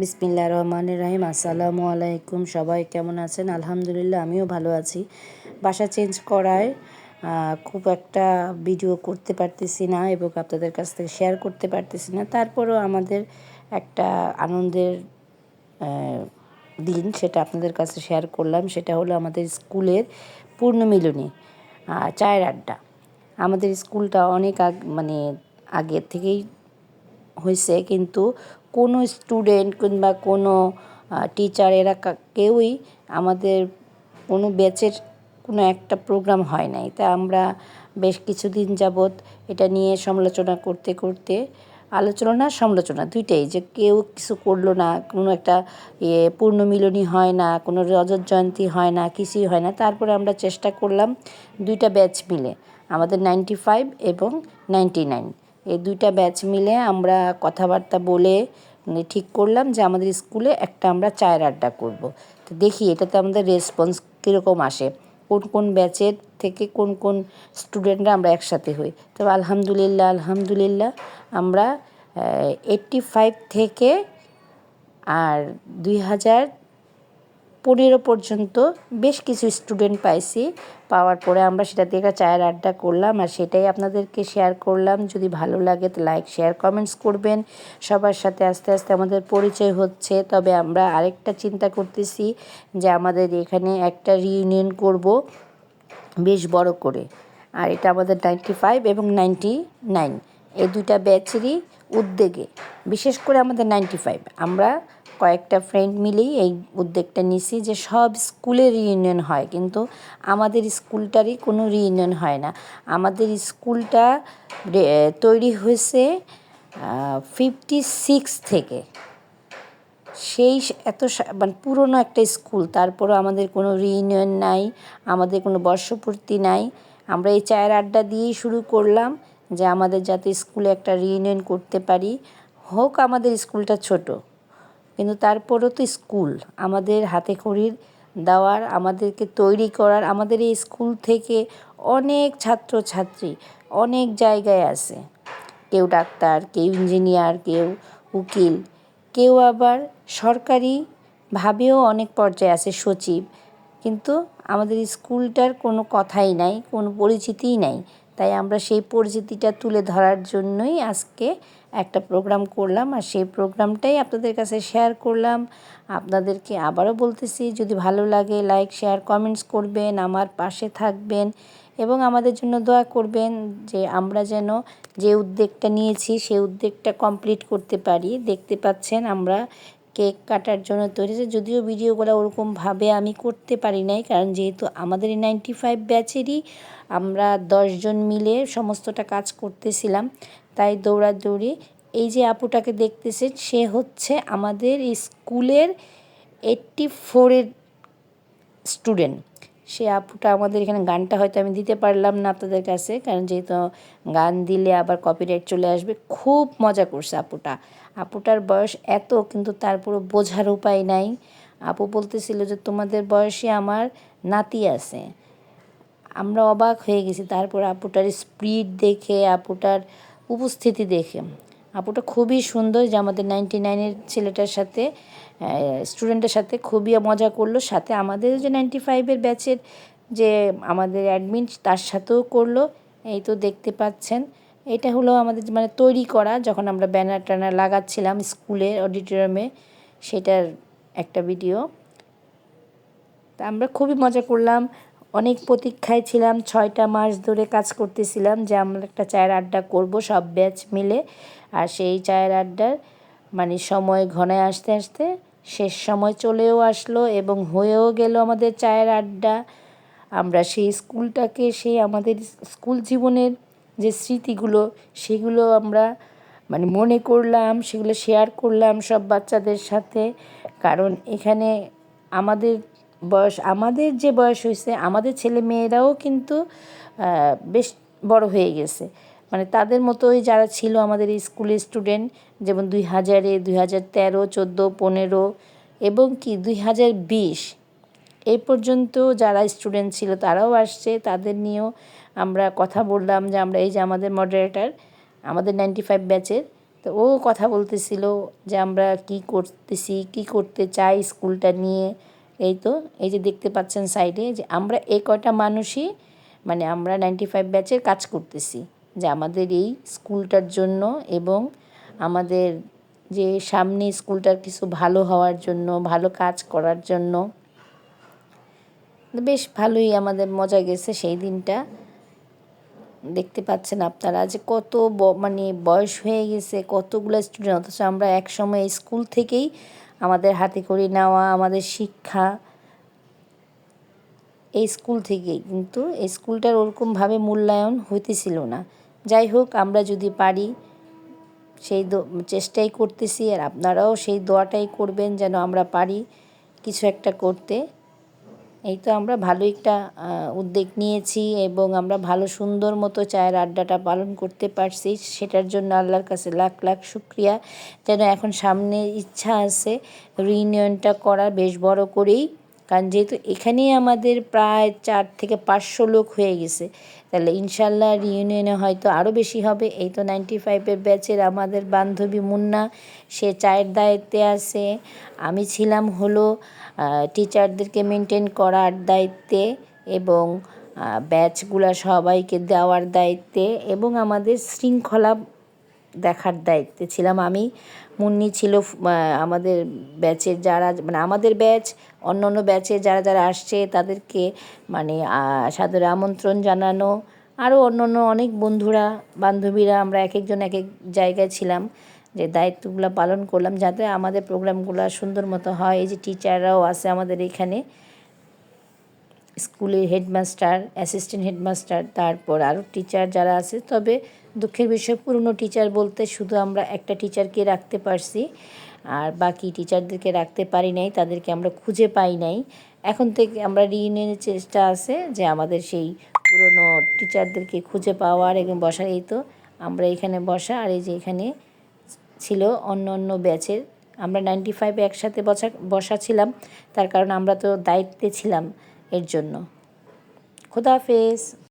বিসমিল্লাহির রহমানির রহিম। আসসালামু আলাইকুম। সবাই কেমন আছেন? আলহামদুলিল্লাহ, আমিও ভালো আছি। বাসা চেঞ্জ করায় খুব একটা ভিডিও করতে পারতেছি না এবং আপনাদের কাছ থেকে শেয়ার করতে পারতেছি না। তারপরেও আমাদের একটা আনন্দের দিন, সেটা আপনাদের কাছে শেয়ার করলাম। সেটা হলো আমাদের স্কুলের পূর্ণমিলনী চায়ের আড্ডা। আমাদের স্কুলটা অনেক আগের থেকেই হয়েছে, কিন্তু কোনো স্টুডেন্ট কিংবা কোনো টিচার এরা কেউই আমাদের কোনো ব্যাচের কোনো একটা প্রোগ্রাম হয় নাই। তা আমরা বেশ কিছুদিন যাবৎ এটা নিয়ে সমালোচনা দুইটাই, যে কেউ কিছু করলো না, কোনো একটা পূর্ণমিলনী হয় না, কোনো রজত জয়ন্তী হয় না, কিছুই হয় না। তারপরে আমরা চেষ্টা করলাম দুইটা ব্যাচ মিলে, আমাদের 95 এবং 99, এই দুইটা ব্যাচ মিলে আমরা কথাবার্তা বলে ঠিক করলাম যে আমাদের স্কুলে একটা আমরা চায়ের আড্ডা করব। তো দেখি এটাতে আমাদের রেসপন্স কীরকম আসে, কোন কোন ব্যাচের থেকে কোন কোন স্টুডেন্টরা আমরা একসাথে হই। তবে আলহামদুলিল্লাহ আমরা 85 থেকে আর 2015 পর্যন্ত বেশ কিছু স্টুডেন্ট পাইছি। পাওয়ার পরে আমরা সেটা দিয়ে একটা চায়ের আড্ডা করলাম, আর সেটাই আপনাদেরকে শেয়ার করলাম। যদি ভালো লাগে তো লাইক, শেয়ার, কমেন্টস করবেন। সবার সাথে আস্তে আস্তে আমাদের পরিচয় হচ্ছে। তবে আমরা আরেকটা চিন্তা করতেছি যে আমাদের এখানে একটা রিইউনিয়ন করব বেশ বড় করে। আর এটা আমাদের 95 এবং 99 এই দুইটা ব্যাচেরই উদ্যোগে, বিশেষ করে আমাদের 95 আমরা কয়েকটা ফ্রেন্ড মিলেই এই উদ্যোগটা নিছি যে সব স্কুলে রিইউনিয়ন হয়, কিন্তু আমাদের স্কুলটারই কোনো রিইউনিয়ন হয় না। আমাদের স্কুলটা তৈরি হয়েছে 56 থেকে, সেই এত পুরনো একটা স্কুল, তারপরও আমাদের কোনো রিইউনিয়ন নাই, আমাদের কোনো বর্ষপূর্তি নাই। আমরা এই চায়ের আড্ডা দিয়েই শুরু করলাম যে আমাদের যাতে স্কুলে একটা রিইউনিয়ন করতে পারি। হোক আমাদের স্কুলটা ছোট, কিন্তু তারপরও তো স্কুল আমাদের হাতে খড়ির দেওয়ার, আমাদেরকে তৈরি করার। আমাদের এই স্কুল থেকে অনেক ছাত্রছাত্রী অনেক জায়গায় আছে, কেউ ডাক্তার, কেউ ইঞ্জিনিয়ার, কেউ উকিল, কেউ আবার সরকারিভাবেও অনেক পর্যায়ে আছে, সচিব। কিন্তু আমাদের স্কুলটার কোনো কথাই নাই, কোনো পরিচিতিই নাই। তাই আমরা সেই পরিচিতিটা তুলে ধরার জন্যই আজকে একটা প্রোগ্রাম করলাম, আর সেই প্রোগ্রামটাই আপনাদের কাছে শেয়ার করলাম। আপনাদেরকে আবারও বলতেছি, যদি ভালো লাগে লাইক, শেয়ার, কমেন্টস করবেন, আমার পাশে থাকবেন এবং আমাদের জন্য দোয়া করবেন যে আমরা যেন যে উদ্যোগটা নিয়েছি সেই উদ্যোগটা কমপ্লিট করতে পারি। দেখতে পাচ্ছেন আমরা কেক কাটার জন্য তৈরি, যদিও ভিডিওগুলো ওরকমভাবে আমি করতে পারি নাই, কারণ যেহেতু আমাদের এই 95 ব্যাচেরই আমরা 10 জন মিলে সমস্তটা কাজ করতেছিলাম, তাই দৌড়াদৌড়ি। এই যে আপুটাকে দেখতেছেন, সে হচ্ছে আমাদের স্কুলের 84-এর স্টুডেন্ট। সে আপুটা আমাদের এখানে, গানটা হয়তো আমি দিতে পারলাম না আপনাদের কাছে, কারণ যেহেতু গান দিলে আবার কপিরাইট চলে আসবে। খুব মজা করছে আপুটার বয়স এত, কিন্তু তারপরও বোঝার উপায় নাই। আপু বলতেছিল যে তোমাদের বয়সে আমার নাতি আছে। আমরা অবাক হয়ে গেছি। তারপর আপুটার স্পিড দেখে, আপুটার উপস্থিতি দেখে, আপুটা খুবই সুন্দর, যে আমাদের 99-এর ছেলেটার সাথে, স্টুডেন্টের সাথে খুবই মজা করলো। সাথে আমাদের যে 95-এর ব্যাচের যে আমাদের অ্যাডমিন, তার সাথেও করলো। এই তো দেখতে পাচ্ছেন, এটা হলো আমাদের তৈরি করা, যখন আমরা ব্যানার ট্যানার লাগাচ্ছিলাম স্কুলের অডিটোরিয়ামে, সেটার একটা ভিডিও। তা আমরা খুবই মজা করলাম, অনেক প্রতীক্ষায় ছিলাম। 6টা মাস ধরে কাজ করতেছিলাম যে আমরা একটা চায়ের আড্ডা করব সব ব্যাচ মিলে। আর সেই চায়ের আড্ডার সময় ঘনায় আসতে আসতে শেষ সময় চলেও আসলো এবং হয়েও গেল আমাদের চায়ের আড্ডা। আমরা সেই স্কুলটাকে, সেই আমাদের স্কুল জীবনের যে স্মৃতিগুলো, সেগুলো আমরা মনে করলাম, সেগুলো শেয়ার করলাম সব বাচ্চাদের সাথে। কারণ এখানে আমাদের যে বয়স হয়েছে, আমাদের ছেলে মেয়েরাও কিন্তু বেশ বড় হয়ে গেছে। তাদের মতোই যারা ছিল আমাদের এই স্কুলের স্টুডেন্ট, যেমন 2000-এ, 2013, 14, 15 এবং 2020 এই পর্যন্ত যারা স্টুডেন্ট ছিল তারাও আসছে। তাদের নিয়েও আমরা কথা বললাম যে আমরা, এই যে আমাদের মডারেটর আমাদের 95 ব্যাচের, তো ও কথা বলতেছিল যে আমরা কি করতেছি, কি করতে চাই স্কুলটা নিয়ে। এই তো এই যে দেখতে পাচ্ছেন সাইডে যে আমরা এই কয়টা মানুষই মানে আমরা 95 ব্যাচের কাজ করতেছি যে আমাদের এই স্কুলটার জন্য এবং আমাদের যে সামনে স্কুলটার কিছু ভালো হওয়ার জন্য, ভালো কাজ করার জন্য। বেশ ভালোই আমাদের মজা গেছে সেই দিনটা। দেখতে পাচ্ছেন আপনারা যে কত মানে বয়স হয়ে গেছে, কতগুলো স্টুডেন্ট, অথচ আমরা একসময় স্কুল থেকেই আমাদের হাতে করে নেওয়া আমাদের শিক্ষা এই স্কুল থেকেই, কিন্তু এই স্কুলটার ওরকমভাবে মূল্যায়ন হইতেছিল না। যাই হোক, আমরা যদি পারি সেই চেষ্টাই করতেছি, আর আপনারাও সেই দোয়াটাই করবেন যেন আমরা পারি কিছু একটা করতে। এই তো আমরা ভালো একটা উদ্যোগ নিয়েছি এবং আমরা ভালো সুন্দর মতো চায়ের আড্ডাটা পালন করতে পারছি, সেটার জন্য আল্লাহর কাছে লাখ লাখ শুক্রিয়া। যেন এখন সামনে ইচ্ছা আছে রিইউনিয়নটা করার বেশ বড় করেই, কারণ যেহেতু এখানেই আমাদের প্রায় 4 থেকে 500 লোক হয়ে গেছে, তাহলে ইনশাল্লাহ রিইউনিয়নে হয়তো আরও বেশি হবে। এই তো 95-এর ব্যাচের আমাদের বান্ধবী মুন্না, সে চায়ের দায়িত্বে আছে। আমি ছিলাম হলো টিচারদেরকে মেনটেন করার দায়িত্বে এবং ব্যাচগুলা সবাইকে দেওয়ার দায়িত্বে এবং আমাদের শৃঙ্খলা দেখার দায়িত্বে ছিলাম আমি। মুন্নি ছিল আমাদের ব্যাচের যারা মানে আমাদের ব্যাচ, অন্য অন্য ব্যাচে যারা যারা আসছে তাদেরকে মানে সাদরে আমন্ত্রণ জানানো, আরও অন্য অন্য অনেক বন্ধুরা বান্ধবীরা আমরা এক একজন এক এক জায়গায় ছিলাম, যে দায়িত্বগুলো পালন করলাম যাতে আমাদের প্রোগ্রামগুলো সুন্দর মতো হয়। এই যে টিচাররাও আছে আমাদের এখানে, স্কুলের হেডমাস্টার, অ্যাসিস্ট্যান্ট হেডমাস্টার, তারপর আরও টিচার যারা আছে। তবে দুঃখের বিষয় পুরনো টিচার বলতে শুধু আমরা একটা টিচারকে রাখতে পারছি, আর বাকি টিচারদেরকে রাখতে পারি নাই, তাদেরকে আমরা খুঁজে পাই নাই। এখন থেকে আমরা রিইউনিয়নের চেষ্টা আছে যে আমাদের সেই পুরনো টিচারদেরকে খুঁজে পাওয়ার এবং বসার। এই তো আমরা এখানে বসা, আর এই যে এখানে ছিল অন্য অন্য ব্যাচের। আমরা 95-এ একসাথে বসা ছিলাম, তার কারণ আমরা তো দায়িত্বে ছিলাম এর জন্য। খোদা হাফেজ।